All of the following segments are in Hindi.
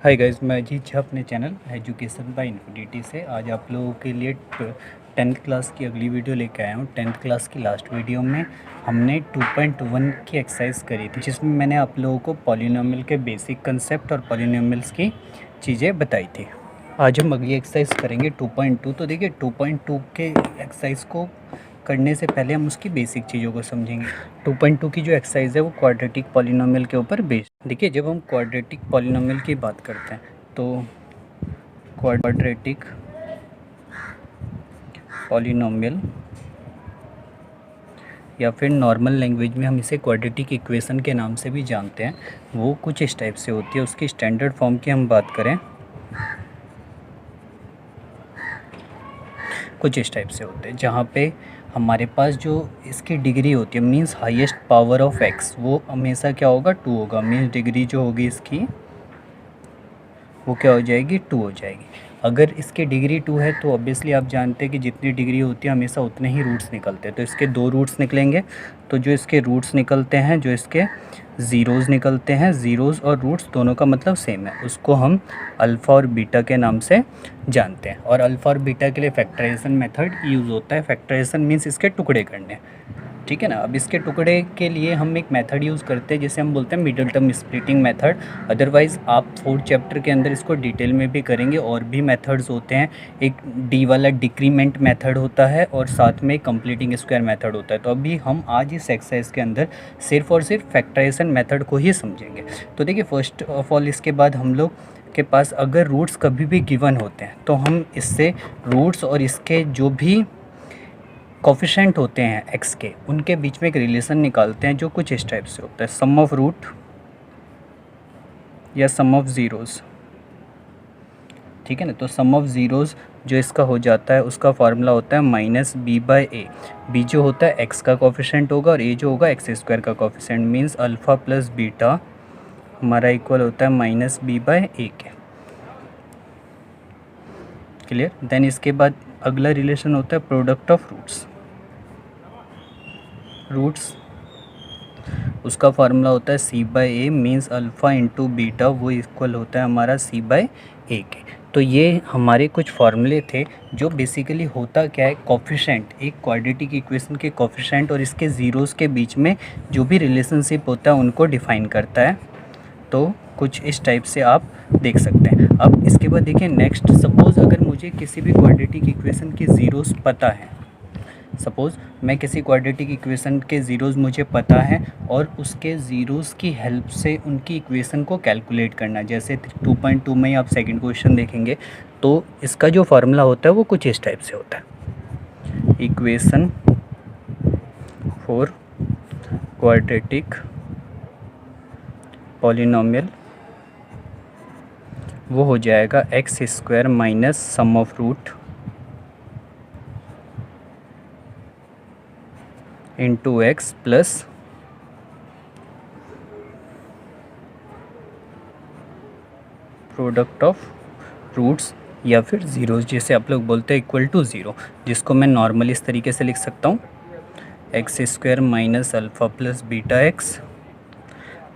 हाय गाइस, मैं अजीत झा अपने चैनल एजुकेशन बाय इन्फिनिटी से आज आप लोगों के लिए 10th क्लास की अगली वीडियो लेके आया हूँ। 10th क्लास की लास्ट वीडियो में हमने 2.1 की एक्सरसाइज करी थी, जिसमें मैंने आप लोगों को पॉलिनोमियल के बेसिक कंसेप्ट और पॉलिनोमियल्स की चीज़ें बताई थी। आज हम अगली एक्सरसाइज करेंगे 2.2। तो देखिए 2.2 के एक्सरसाइज को करने से पहले हम उसकी बेसिक चीज़ों को समझेंगे। 2.2 की जो एक्सरसाइज है वो क्वाड्रेटिक पॉलिनोमियल के ऊपर बेस्ड। देखिए, जब हम क्वाड्रेटिक पॉलिनोमियल की बात करते हैं तो क्वाड्रेटिक पॉलिनोमियल या फिर नॉर्मल लैंग्वेज में हम इसे क्वाड्रेटिक इक्वेशन के नाम से भी जानते हैं, वो कुछ इस टाइप से होती है। उसकी स्टैंडर्ड फॉर्म की हम बात करें, कुछ इस टाइप से होते हैं, जहाँ पे हमारे पास जो इसकी डिग्री होती है means highest power of x, वो हमेशा क्या होगा, 2 होगा। मींस डिग्री जो होगी इसकी वो क्या हो जाएगी, 2 हो जाएगी। अगर इसकी डिग्री 2 है तो ऑब्वियसली आप जानते हैं कि जितनी डिग्री होती है हमेशा उतने ही रूट्स निकलते हैं। तो इसके 2 रूट्स निकलेंगे। तो जो इसके रूट्स निकलते हैं, जो इसके ज़ीरोज़ निकलते हैं, ज़ीरोज़ और रूट्स दोनों का मतलब सेम है, उसको हम अल्फ़ा और बीटा के नाम से जानते हैं। और अल्फ़ा और बीटा के लिए फैक्टराइजेशन मेथड यूज़ होता है। फैक्टराइजेशन मीन्स इसके टुकड़े करने, ठीक है ना। अब इसके टुकड़े के लिए हम एक मेथड यूज़ करते हैं जिसे हम बोलते हैं middle term splitting method. Otherwise आप 4th चैप्टर के अंदर इसको डिटेल में भी करेंगे। और भी मेथड्स होते हैं, एक डी वाला डिक्रीमेंट मेथड होता है और साथ में कंप्लीटिंग स्क्वायर मेथड होता है। तो अभी हम आज इस एक्सरसाइज के अंदर सिर्फ और सिर्फ फैक्टराइजेशन मेथड को ही समझेंगे। तो देखिए, फर्स्ट ऑफ ऑल इसके बाद हम लोग के पास अगर रूट्स कभी भी गिवन होते हैं तो हम इससे रूट्स और इसके जो भी कोफिशिएंट होते हैं एक्स के, उनके बीच में एक रिलेशन निकालते हैं जो कुछ इस टाइप से होता है, सम ऑफ रूट या सम ऑफ ज़ीरोज़, ठीक है ना। तो सम ऑफ ज़ीरोज़ जो इसका हो जाता है उसका फार्मूला होता है minus B by A. B जो होता है एक्स का कोफिशिएंट होगा और ए जो होगा एक्स स्क्वायर का coefficient. Means alpha plus beta हमारा इक्वल होता है माइनस बी बाई ए के। क्लियर। देन इसके बाद अगला रिलेशन होता है प्रोडक्ट ऑफ रूट्स। उसका फार्मूला होता है C by A. Means alpha into beta वो इक्वल होता है हमारा सी बाई ए के। तो ये हमारे कुछ फार्मूले थे जो बेसिकली होता क्या है, कोफिशिएंट, एक क्वाड्रेटिक इक्वेशन के कोफिशिएंट और इसके ज़ीरोज़ के बीच में जो भी रिलेशनशिप होता है उनको डिफ़ाइन करता है। तो कुछ इस टाइप से आप देख सकते हैं। अब इसके बाद देखिए नेक्स्ट, सपोज़ अगर मुझे किसी भी क्वाड्रेटिक इक्वेशन के ज़ीरोज़ पता है, सपोज़ मैं किसी क्वाड्रेटिक इक्वेशन के ज़ीरोज़ मुझे पता है और उसके ज़ीरोज़ की हेल्प से उनकी इक्वेशन को कैलकुलेट करना, जैसे 2.2 में आप सेकंड क्वेश्चन देखेंगे तो इसका जो फार्मूला होता है वो कुछ इस टाइप से होता है, इक्वेशन फॉर क्वाड्रेटिक पॉलिनोमियल वो हो जाएगा x square minus sum of root into x plus product of roots या फिर ज़ीरोज़, जैसे आप लोग बोलते हैं इक्वल टू ज़ीरो, जिसको मैं नॉर्मली इस तरीके से लिख सकता हूँ, x square minus alpha plus beta x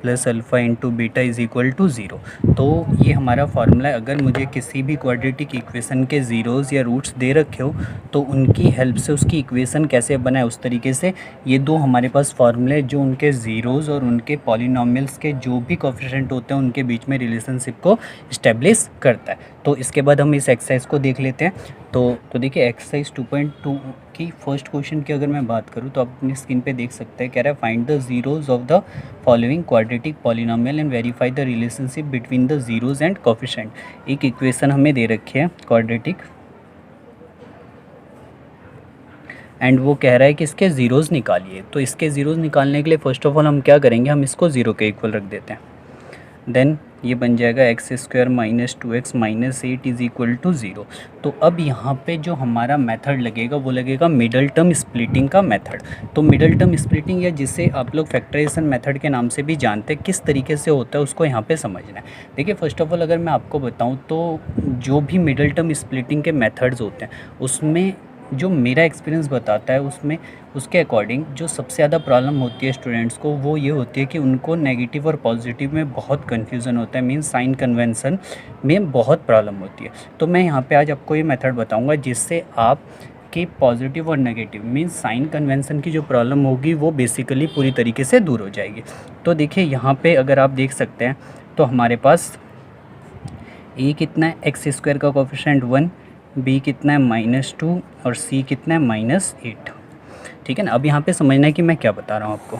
plus alpha into beta is equal to zero. तो ये हमारा फार्मूला है। अगर मुझे किसी भी क्वाड्रेटिक इक्वेशन के ज़ीरोज़ या रूट्स दे रखे हो तो उनकी हेल्प से उसकी इक्वेशन कैसे बनाए, उस तरीके से ये दो हमारे पास फार्मूले जो उनके ज़ीरोज़ और उनके पॉलिनोमियल्स के जो भी कोफिशिएंट होते हैं उनके बीच में रिलेशनशिप को इस्टेब्लिश करता है। तो इसके बाद हम इस एक्सरसाइज को देख लेते हैं। तो देखिए एक्सरसाइज 2.2 की फर्स्ट क्वेश्चन की अगर मैं बात करूँ तो आप अपनी स्क्रीन पे देख सकते हैं, कह रहा है find the zeros of the following quadratic polynomial and verify the relationship between the zeros and coefficient. एक इक्वेशन हमें दे रखी है क्वाड्रेटिक एंड वो कह रहा है कि इसके ज़ीरोज़ निकालिए। तो इसके ज़ीरोज़ निकालने के लिए फ़र्स्ट ऑफ ऑल हम क्या करेंगे, हम इसको ज़ीरो के इक्वल रख देते हैं। देन ये बन जाएगा x square minus 2x minus 8 is equal to zero. तो अब यहाँ पे जो हमारा मेथड लगेगा वो लगेगा मिडल टर्म स्प्लिटिंग का मेथड। तो मिडल टर्म स्प्लिटिंग, या जिसे आप लोग फैक्टराइजेशन मेथड के नाम से भी जानते हैं, किस तरीके से होता है उसको यहाँ पे समझना है। देखिए फर्स्ट ऑफ ऑल अगर मैं आपको बताऊँ तो जो भी मिडल टर्म स्प्लिटिंग के मेथड्स होते हैं उसमें जो मेरा एक्सपीरियंस बताता है उसमें, उसके अकॉर्डिंग जो सबसे ज़्यादा प्रॉब्लम होती है स्टूडेंट्स को वो ये होती है कि उनको नेगेटिव और पॉजिटिव में बहुत कन्फ्यूज़न होता है, मीन्स साइन कन्वेंशन में बहुत प्रॉब्लम होती है। तो मैं यहाँ पे आज आपको ये मेथड बताऊँगा जिससे आप कि पॉजिटिव और नेगेटिव मीन्स साइन कन्वेंशन की जो प्रॉब्लम होगी वो बेसिकली पूरी तरीके से दूर हो जाएगी। तो देखिए यहाँ पे अगर आप देख सकते हैं तो हमारे पास ए कितना है, एक्स स्क्वायर का कोफिशिएंट 1, बी कितना है -2 और सी कितना है -8। ठीक है ना। अब यहाँ पे समझना है कि मैं क्या बता रहा हूँ आपको।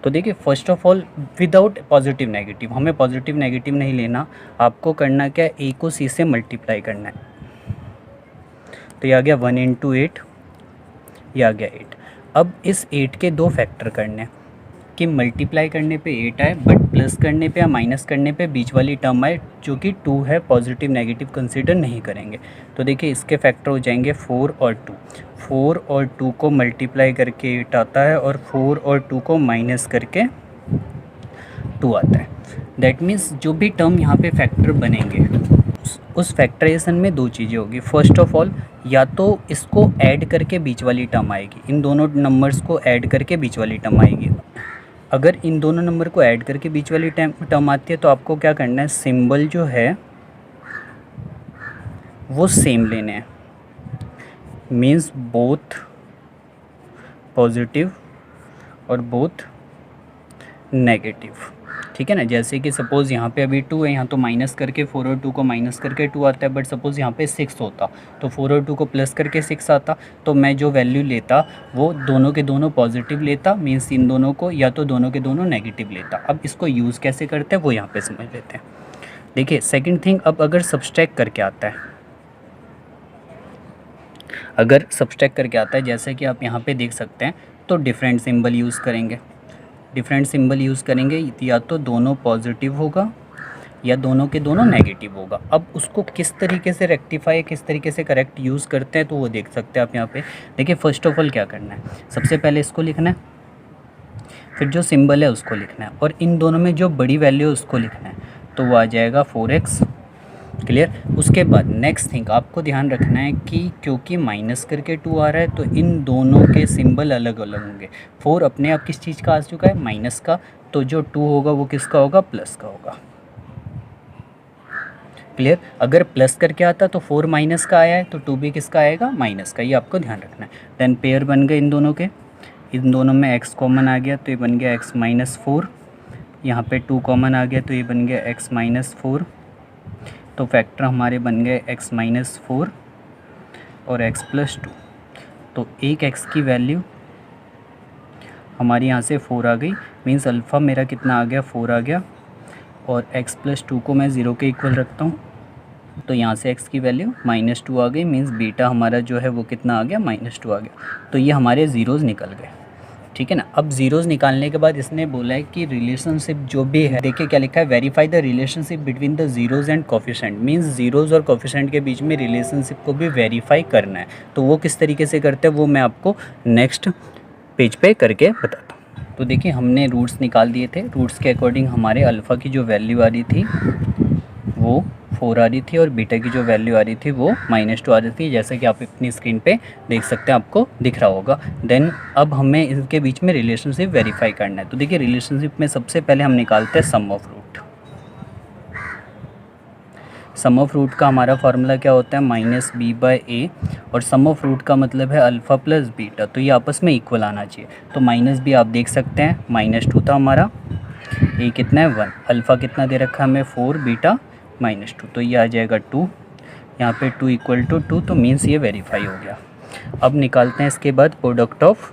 तो देखिए first of all without positive negative, हमें पॉजिटिव नेगेटिव नहीं लेना, आपको करना क्या है, ए को सी से मल्टीप्लाई करना है। तो ये आ गया 1 × 8, ये आ गया 8। अब इस 8 के दो फैक्टर करने हैं कि मल्टीप्लाई करने पे 8 आए बट प्लस करने पे या माइनस करने पे बीच वाली टर्म आए जो कि 2 है, पॉजिटिव नेगेटिव कंसीडर नहीं करेंगे। तो देखिए इसके फैक्टर हो जाएंगे 4 और 2। 4 और 2 को मल्टीप्लाई करके 8 आता है और 4 और 2 को माइनस करके 2 आता है। दैट मीन्स जो भी टर्म यहाँ पे फैक्टर बनेंगे उस फैक्टराइजेशन में दो चीज़ें होगी। फर्स्ट ऑफ ऑल या तो इसको ऐड करके बीच वाली टर्म आएगी, इन दोनों नंबर्स को ऐड करके बीच वाली टर्म आएगी। अगर इन दोनों नंबर को ऐड करके बीच वाली टर्म आती है तो आपको क्या करना है, सिंबल जो है वो सेम लेने हैं, मीन्स बोथ पॉजिटिव और बोथ नेगेटिव। ठीक है ना। जैसे कि सपोज़ यहाँ पे अभी 2 है, यहाँ तो माइनस करके 4 और 2 को माइनस करके 2 आता है, बट सपोज़ यहाँ पे 6 होता तो 4 और 2 को प्लस करके 6 आता, तो मैं जो वैल्यू लेता वो दोनों के दोनों पॉजिटिव लेता, मीन्स इन दोनों को, या तो दोनों के दोनों नेगेटिव लेता। अब इसको यूज़ कैसे करते हैं वो यहाँ पर समझ लेते हैं। देखिए सेकेंड थिंग, अब अगर सब्सट्रैक्ट करके आता है, अगर सब्सट्रैक्ट करके आता है जैसे कि आप यहाँ पे देख सकते हैं, तो डिफरेंट सिंबल यूज़ करेंगे। डिफरेंट सिंबल यूज़ करेंगे, या तो दोनों पॉजिटिव होगा या दोनों के दोनों नेगेटिव होगा। अब उसको किस तरीके से रेक्टिफाई, किस तरीके से करेक्ट यूज़ करते हैं तो वो देख सकते हैं आप यहाँ पे। देखिए फर्स्ट ऑफ ऑल क्या करना है, सबसे पहले इसको लिखना है, फिर जो सिंबल है उसको लिखना है, और इन दोनों में जो बड़ी वैल्यू है उसको लिखना है, तो वो आ जाएगा 4x। क्लियर। उसके बाद नेक्स्ट थिंग आपको ध्यान रखना है कि क्योंकि माइनस करके 2 आ रहा है तो इन दोनों के सिंबल अलग अलग होंगे। 4 अपने आप किस चीज़ का आ चुका है, माइनस का, तो जो 2 होगा वो किसका होगा, प्लस का होगा। क्लियर। अगर प्लस करके आता तो 4 माइनस का आया है तो 2 भी किसका आएगा, माइनस का। ये आपको ध्यान रखना है। देन पेयर बन गए इन दोनों के, इन दोनों में x कॉमन आ गया तो ये बन गया x-4, यहाँ पे 2 कॉमन आ गया तो ये बन गया x-4। तो फैक्टर हमारे बन गए x-4 और x+2। तो एक x की वैल्यू हमारी यहाँ से 4 आ गई, मीन्स अल्फ़ा मेरा कितना आ गया, 4 आ गया, और x+2 को मैं 0 के इक्वल रखता हूँ तो यहाँ से x की वैल्यू -2 आ गई, मीन्स बीटा हमारा जो है वो कितना आ गया, -2 आ गया। तो ये हमारे ज़ीरोज़ निकल गए। ठीक है ना। अब ज़ीरोज़ निकालने के बाद इसने बोला है कि रिलेशनशिप जो भी है, देखिए क्या लिखा है, verify the relationship between the zeros and coefficient, means zeros और कोफिशिएंट के बीच में रिलेशनशिप को भी वेरीफाई करना है। तो वो किस तरीके से करते हैं वो मैं आपको नेक्स्ट पेज पे करके बताता हूँ। तो देखिए हमने रूट्स निकाल दिए थे, रूट्स के अकॉर्डिंग हमारे अल्फ़ा की जो वैल्यू आ रही थी वो 4 आ रही थी और बीटा की जो वैल्यू आ रही थी वो -2 आ रही थी, जैसे कि आप अपनी स्क्रीन पे देख सकते हैं, आपको दिख रहा होगा। देन अब हमें इनके बीच में रिलेशनशिप वेरीफाई करना है। तो देखिए रिलेशनशिप में सबसे पहले हम निकालते हैं sum of root. Sum of root का हमारा फार्मूला क्या होता है, -b/a, और सम ऑफ रूट का मतलब है अल्फ़ा प्लस बीटा, तो ये आपस में इक्वल आना चाहिए। तो -b आप देख सकते हैं, -2 था हमारा, a कितना है 1, अल्फ़ा कितना दे रखा है हमें 4, बीटा -2, तो ये आ जाएगा 2, यहाँ पे 2 = 2, तो मीन्स ये वेरीफाई हो गया। अब निकालते हैं इसके बाद product of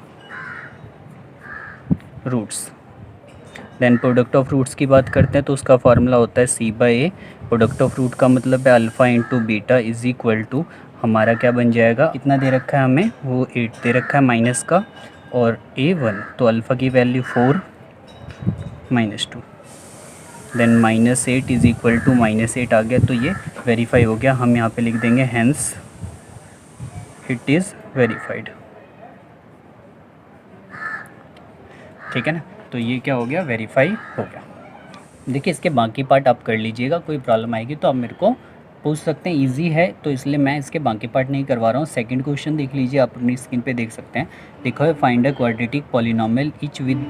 roots. Then product of roots की बात करते हैं तो उसका फार्मूला होता है c/a। प्रोडक्ट ऑफ रूट का मतलब है alpha into beta is equal to, हमारा क्या बन जाएगा, कितना दे रखा है हमें, वो 8 दे रखा है माइनस का, और a1, तो अल्फ़ा की value 4 -2, then -8 is equal to -8 आ गया, तो ये वेरीफाई हो गया। हम यहाँ पे लिख देंगे हैंस इट इज़ वेरीफाइड। ठीक है ना। तो ये क्या हो गया, वेरीफाई हो गया। देखिए इसके बाकी पार्ट आप कर लीजिएगा, कोई प्रॉब्लम आएगी तो आप मेरे को पूछ सकते हैं, इजी है तो इसलिए मैं इसके बाकी पार्ट नहीं करवा रहा हूँ। सेकंड क्वेश्चन देख लीजिए, आप अपनी स्क्रीन पे देख सकते हैं। देखो है, find a quadratic polynomial each with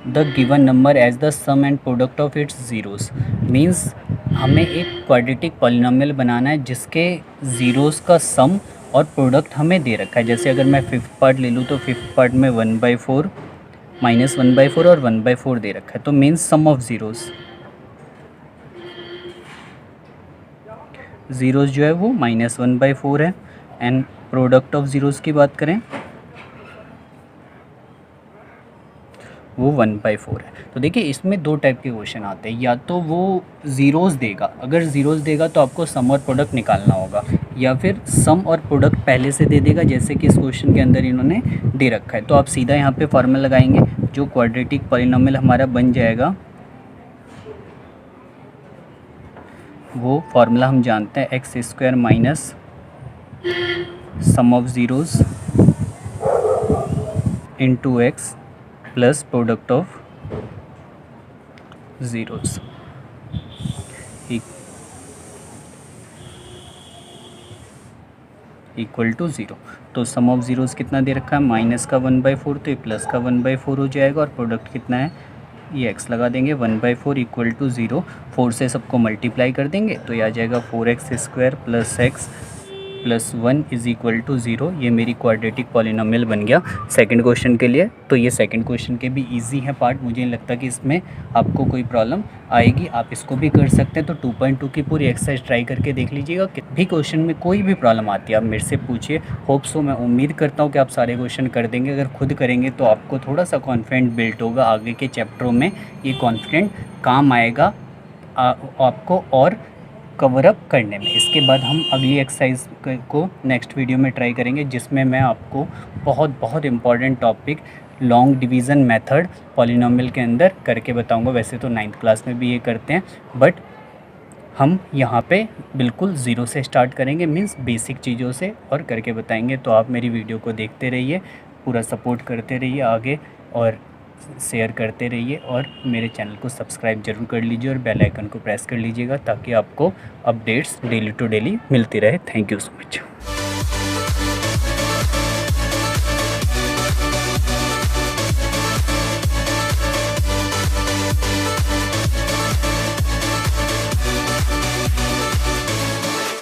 the given number as the sum and product of its zeros. Means हमें एक क्वाड्रेटिक पॉलिनोमियल बनाना है जिसके ज़ीरोज़ का सम और प्रोडक्ट हमें दे रखा है। जैसे अगर मैं फिफ्थ पार्ट ले लूँ तो फिफ्थ पार्ट में 1/4 -1/4 और 1/4 दे रखा है, तो means sum of zeros zeros जो है वो -1/4 है। एंड प्रोडक्ट ऑफ ज़ीरोज़ की बात करें वो 1/4 है। तो देखिए इसमें दो टाइप के क्वेश्चन आते हैं, या तो वो ज़ीरोज़ देगा, अगर ज़ीरोज़ देगा तो आपको सम और प्रोडक्ट निकालना होगा, या फिर सम और प्रोडक्ट पहले से दे देगा जैसे कि इस क्वेश्चन के अंदर इन्होंने दे रखा है। तो आप सीधा यहाँ पे फार्मूला लगाएंगे, जो क्वाड्रेटिक पॉलिनोमियल हमारा बन जाएगा वो फार्मूला हम जानते हैं, x² minus sum of zeros into x plus product of zeros equal to 0। तो सम ऑफ ज़ीरोज़ कितना दे रखा है, माइनस का 1/4, तो ये प्लस का 1/4 हो जाएगा, और प्रोडक्ट कितना है, ये x लगा देंगे, 1/4 इक्वल टू 0। 4 से सबको मल्टीप्लाई कर देंगे तो ये आ जाएगा 4x² plus x plus 1 is equal to 0। ये मेरी क्वाड्रेटिक पॉलिनोमियल बन गया सेकंड क्वेश्चन के लिए। तो ये सेकंड क्वेश्चन के भी इजी है पार्ट, मुझे नहीं लगता कि इसमें आपको कोई प्रॉब्लम आएगी, आप इसको भी कर सकते हैं। तो 2.2 की पूरी एक्सरसाइज ट्राई करके देख लीजिएगा। भी क्वेश्चन में कोई भी प्रॉब्लम आती है आप मेरे से पूछिए, होप सो, मैं उम्मीद करता हूँ कि आप सारे क्वेश्चन कर देंगे। अगर खुद करेंगे तो आपको थोड़ा सा कॉन्फिडेंट बिल्ड होगा, आगे के चैप्टरों में ये कॉन्फिडेंट काम आएगा आपको और कवर अप करने में। इसके बाद हम अगली एक्सरसाइज को नेक्स्ट वीडियो में ट्राई करेंगे, जिसमें मैं आपको बहुत important topic long division method polynomial के अंदर करके बताऊंगा। वैसे तो 9th क्लास में भी ये करते हैं, बट हम यहाँ पे बिल्कुल ज़ीरो से स्टार्ट करेंगे, मीन्स बेसिक चीज़ों से, और करके बताएंगे। तो आप मेरी वीडियो को देखते रहिए, पूरा सपोर्ट करते रहिए आगे, और शेयर करते रहिए, और मेरे चैनल को सब्सक्राइब जरूर कर लीजिए और बेल आइकन को प्रेस कर लीजिएगा, ताकि आपको अपडेट्स डेली टू डेली मिलती रहे। Thank you so much.